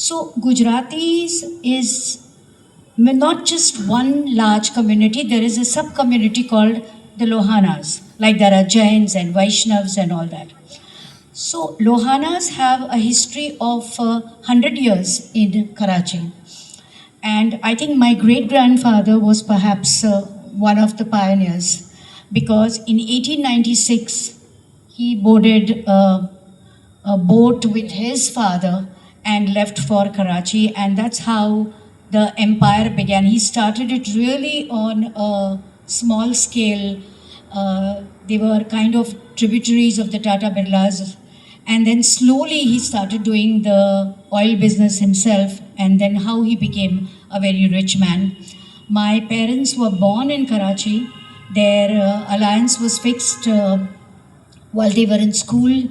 So Gujaratis is not just one large community, there is a sub community called the Lohanas. Like there are Jains and Vaishnavs and all that. So Lohanas have a history of 100 years in Karachi. And I think my great grandfather was perhaps one of the pioneers because in 1896 he boarded a boat with his father and left for Karachi, and that's how the empire began. He started it really on a small scale. They were kind of tributaries of the Tata Birlas, and then slowly he started doing the oil business himself, and then how he became a very rich man. My parents were born in Karachi. Their alliance was fixed while they were in school,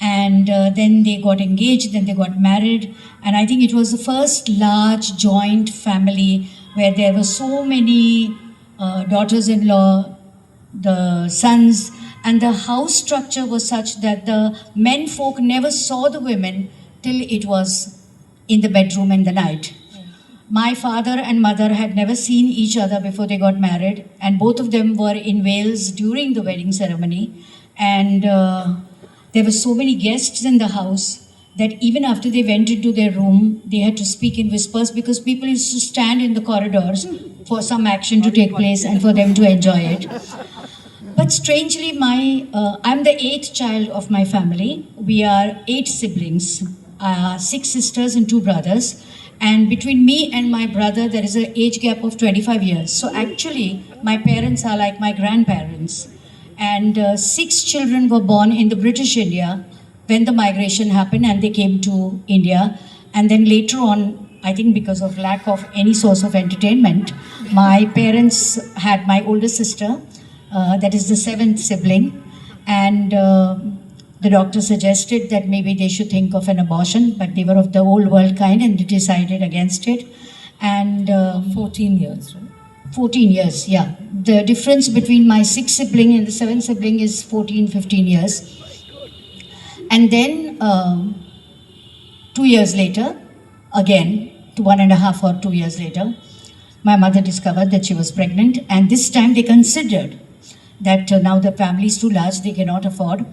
and then they got engaged, then they got married, and I think it was the first large joint family where there were so many daughters-in-law, the sons, and the house structure was such that the men folk never saw the women till it was in the bedroom in the night. My father and mother had never seen each other before they got married, and both of them were in Wales during the wedding ceremony. And there were so many guests in the house that even after they went into their room, they had to speak in whispers because people used to stand in the corridors for some action to take place and for them to enjoy it. But strangely, I'm the eighth child of my family. We are 8 siblings, 6 sisters and 2 brothers. And between me and my brother, there is an age gap of 25 years. So actually, my parents are like my grandparents. And 6 children were born in the British India when the migration happened and they came to India. And then later on, I think because of lack of any source of entertainment, my parents had my older sister, that is the 7th sibling. And the doctor suggested that maybe they should think of an abortion, but they were of the old world kind and they decided against it. And 14 years, right? 14 years, yeah. The difference between my 6th sibling and the 7th sibling is 14, 15 years. And then 2 years later, again, 1.5 or 2 years later, my mother discovered that she was pregnant, and this time they considered that now the family is too large, they cannot afford.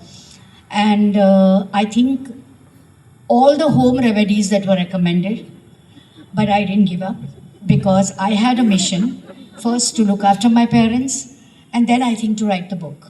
And I think all the home remedies that were recommended, but I didn't give up because I had a mission, first to look after my parents, and then I think to write the book.